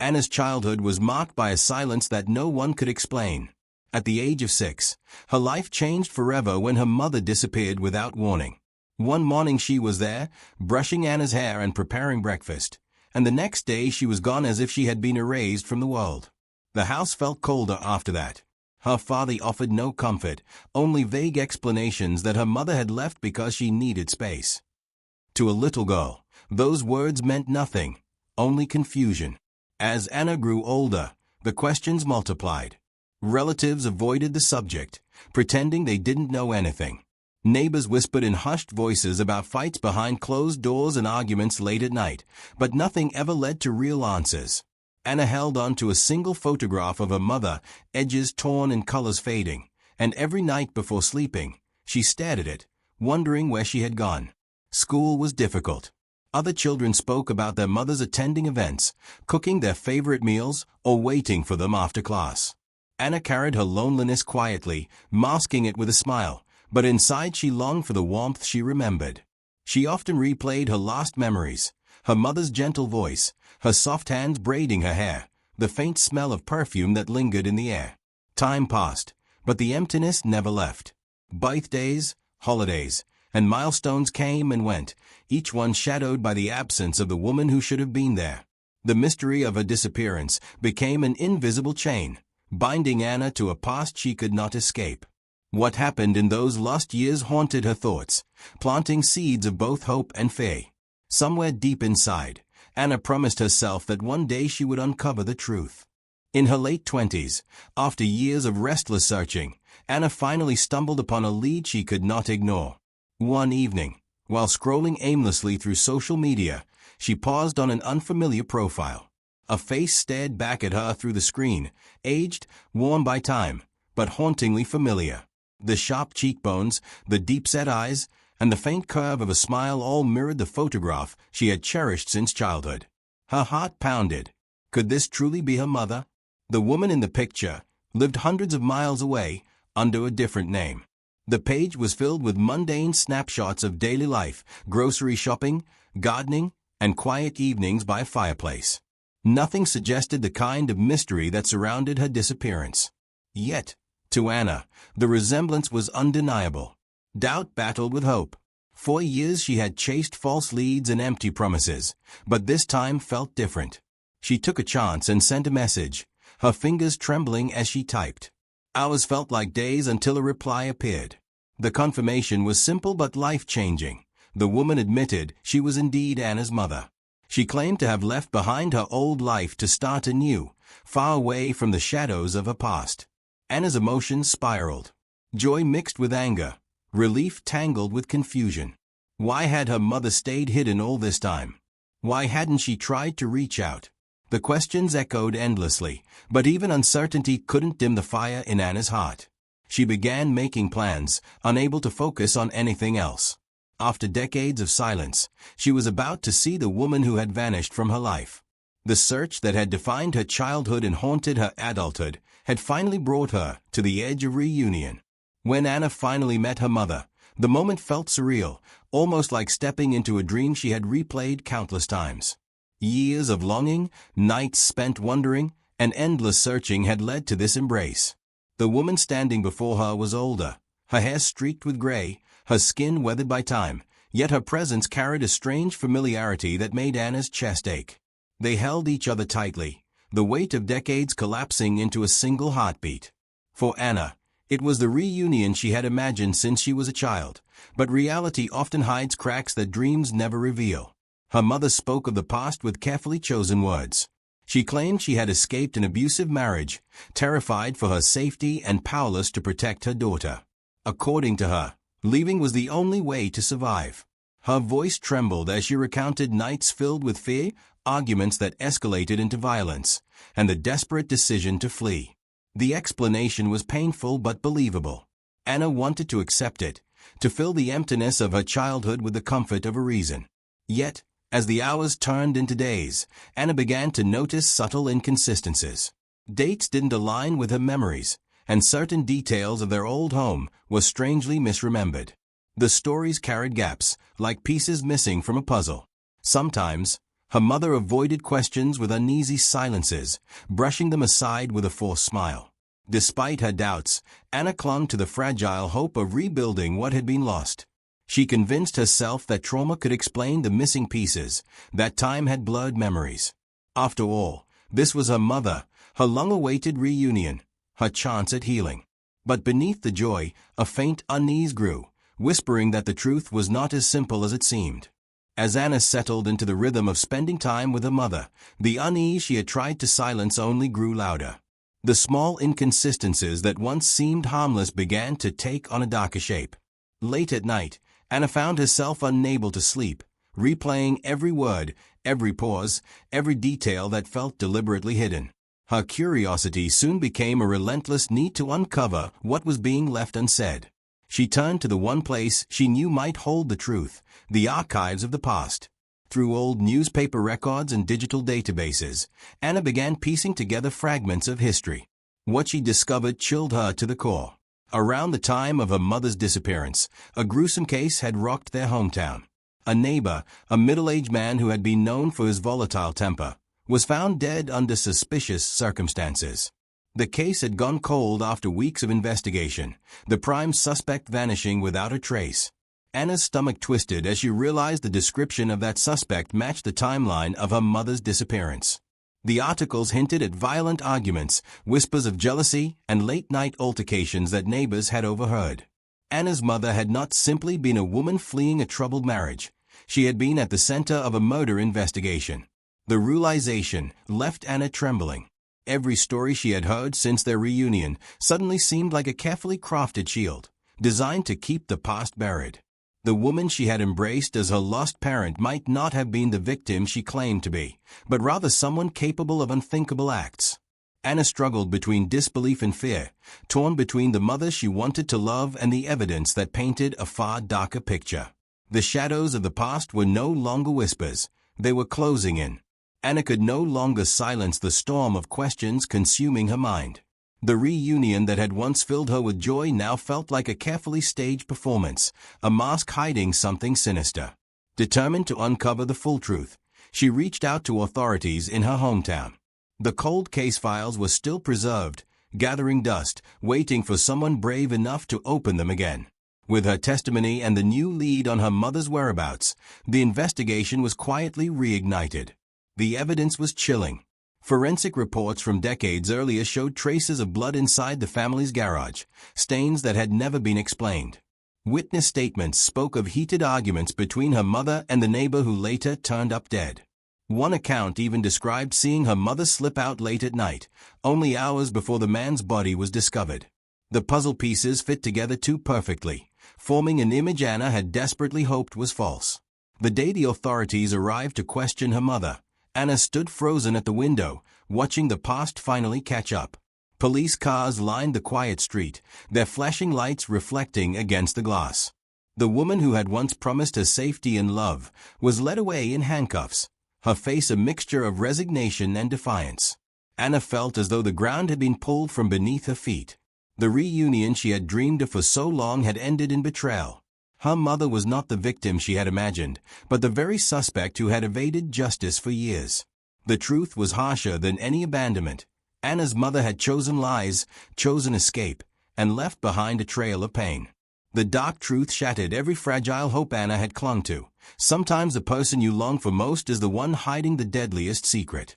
Anna's childhood was marked by a silence that no one could explain. At the age of 6, her life changed forever when her mother disappeared without warning. One morning she was there, brushing Anna's hair and preparing breakfast, and the next day she was gone as if she had been erased from the world. The house felt colder after that. Her father offered no comfort, only vague explanations that her mother had left because she needed space. To a little girl, those words meant nothing, only confusion. As Anna grew older, the questions multiplied. Relatives avoided the subject, pretending they didn't know anything. Neighbors whispered in hushed voices about fights behind closed doors and arguments late at night, but nothing ever led to real answers. Anna held on to a single photograph of her mother, edges torn and colors fading, and every night before sleeping, she stared at it, wondering where she had gone. School was difficult. Other children spoke about their mothers attending events, cooking their favorite meals, or waiting for them after class. Anna carried her loneliness quietly, masking it with a smile, but inside she longed for the warmth she remembered. She often replayed her lost memories, her mother's gentle voice, her soft hands braiding her hair, the faint smell of perfume that lingered in the air. Time passed, but the emptiness never left. Birthdays, holidays, and milestones came and went, each one shadowed by the absence of the woman who should have been there. The mystery of her disappearance became an invisible chain, binding Anna to a past she could not escape. What happened in those lost years haunted her thoughts, planting seeds of both hope and fear. Somewhere deep inside, Anna promised herself that one day she would uncover the truth. In her late 20s, after years of restless searching, Anna finally stumbled upon a lead she could not ignore. One evening, while scrolling aimlessly through social media, she paused on an unfamiliar profile. A face stared back at her through the screen, aged, worn by time, but hauntingly familiar. The sharp cheekbones, the deep-set eyes, and the faint curve of a smile all mirrored the photograph she had cherished since childhood. Her heart pounded. Could this truly be her mother? The woman in the picture lived hundreds of miles away, under a different name. The page was filled with mundane snapshots of daily life, grocery shopping, gardening, and quiet evenings by a fireplace. Nothing suggested the kind of mystery that surrounded her disappearance. Yet, to Anna, the resemblance was undeniable. Doubt battled with hope. For years she had chased false leads and empty promises, but this time felt different. She took a chance and sent a message, her fingers trembling as she typed. Hours felt like days until a reply appeared. The confirmation was simple but life-changing. The woman admitted she was indeed Anna's mother. She claimed to have left behind her old life to start anew, far away from the shadows of her past. Anna's emotions spiraled. Joy mixed with anger, relief tangled with confusion. Why had her mother stayed hidden all this time? Why hadn't she tried to reach out? The questions echoed endlessly, but even uncertainty couldn't dim the fire in Anna's heart. She began making plans, unable to focus on anything else. After decades of silence, she was about to see the woman who had vanished from her life. The search that had defined her childhood and haunted her adulthood had finally brought her to the edge of reunion. When Anna finally met her mother, the moment felt surreal, almost like stepping into a dream she had replayed countless times. Years of longing, nights spent wondering, and endless searching had led to this embrace. The woman standing before her was older, her hair streaked with gray, her skin weathered by time, yet her presence carried a strange familiarity that made Anna's chest ache. They held each other tightly, the weight of decades collapsing into a single heartbeat. For Anna, it was the reunion she had imagined since she was a child, but reality often hides cracks that dreams never reveal. Her mother spoke of the past with carefully chosen words. She claimed she had escaped an abusive marriage, terrified for her safety and powerless to protect her daughter. According to her, leaving was the only way to survive. Her voice trembled as she recounted nights filled with fear, arguments that escalated into violence, and the desperate decision to flee. The explanation was painful but believable. Anna wanted to accept it, to fill the emptiness of her childhood with the comfort of a reason. Yet, as the hours turned into days, Anna began to notice subtle inconsistencies. Dates didn't align with her memories, and certain details of their old home were strangely misremembered. The stories carried gaps, like pieces missing from a puzzle. Sometimes, Her mother avoided questions with uneasy silences, brushing them aside with a forced smile. Despite her doubts, Anna clung to the fragile hope of rebuilding what had been lost. She convinced herself that trauma could explain the missing pieces, that time had blurred memories. After all, this was her mother, her long-awaited reunion, her chance at healing. But beneath the joy, a faint unease grew, whispering that the truth was not as simple as it seemed. As Anna settled into the rhythm of spending time with her mother, the unease she had tried to silence only grew louder. The small inconsistencies that once seemed harmless began to take on a darker shape. Late at night, Anna found herself unable to sleep, replaying every word, every pause, every detail that felt deliberately hidden. Her curiosity soon became a relentless need to uncover what was being left unsaid. She turned to the one place she knew might hold the truth, the archives of the past. Through old newspaper records and digital databases, Anna began piecing together fragments of history. What she discovered chilled her to the core. Around the time of her mother's disappearance, a gruesome case had rocked their hometown. A neighbor, a middle-aged man who had been known for his volatile temper, was found dead under suspicious circumstances. The case had gone cold after weeks of investigation, the prime suspect vanishing without a trace. Anna's stomach twisted as she realized the description of that suspect matched the timeline of her mother's disappearance. The articles hinted at violent arguments, whispers of jealousy, and late-night altercations that neighbors had overheard. Anna's mother had not simply been a woman fleeing a troubled marriage. She had been at the center of a murder investigation. The realization left Anna trembling. Every story she had heard since their reunion suddenly seemed like a carefully crafted shield, designed to keep the past buried. The woman she had embraced as her lost parent might not have been the victim she claimed to be, but rather someone capable of unthinkable acts. Anna struggled between disbelief and fear, torn between the mother she wanted to love and the evidence that painted a far darker picture. The shadows of the past were no longer whispers, they were closing in. Anna could no longer silence the storm of questions consuming her mind. The reunion that had once filled her with joy now felt like a carefully staged performance, a mask hiding something sinister. Determined to uncover the full truth, she reached out to authorities in her hometown. The cold case files were still preserved, gathering dust, waiting for someone brave enough to open them again. With her testimony and the new lead on her mother's whereabouts, the investigation was quietly reignited. The evidence was chilling. Forensic reports from decades earlier showed traces of blood inside the family's garage, stains that had never been explained. Witness statements spoke of heated arguments between her mother and the neighbor who later turned up dead. One account even described seeing her mother slip out late at night, only hours before the man's body was discovered. The puzzle pieces fit together too perfectly, forming an image Anna had desperately hoped was false. The day the authorities arrived to question her mother, Anna stood frozen at the window, watching the past finally catch up. Police cars lined the quiet street, their flashing lights reflecting against the glass. The woman who had once promised her safety and love was led away in handcuffs, her face a mixture of resignation and defiance. Anna felt as though the ground had been pulled from beneath her feet. The reunion she had dreamed of for so long had ended in betrayal. Her mother was not the victim she had imagined, but the very suspect who had evaded justice for years. The truth was harsher than any abandonment. Anna's mother had chosen lies, chosen escape, and left behind a trail of pain. The dark truth shattered every fragile hope Anna had clung to. Sometimes the person you long for most is the one hiding the deadliest secret.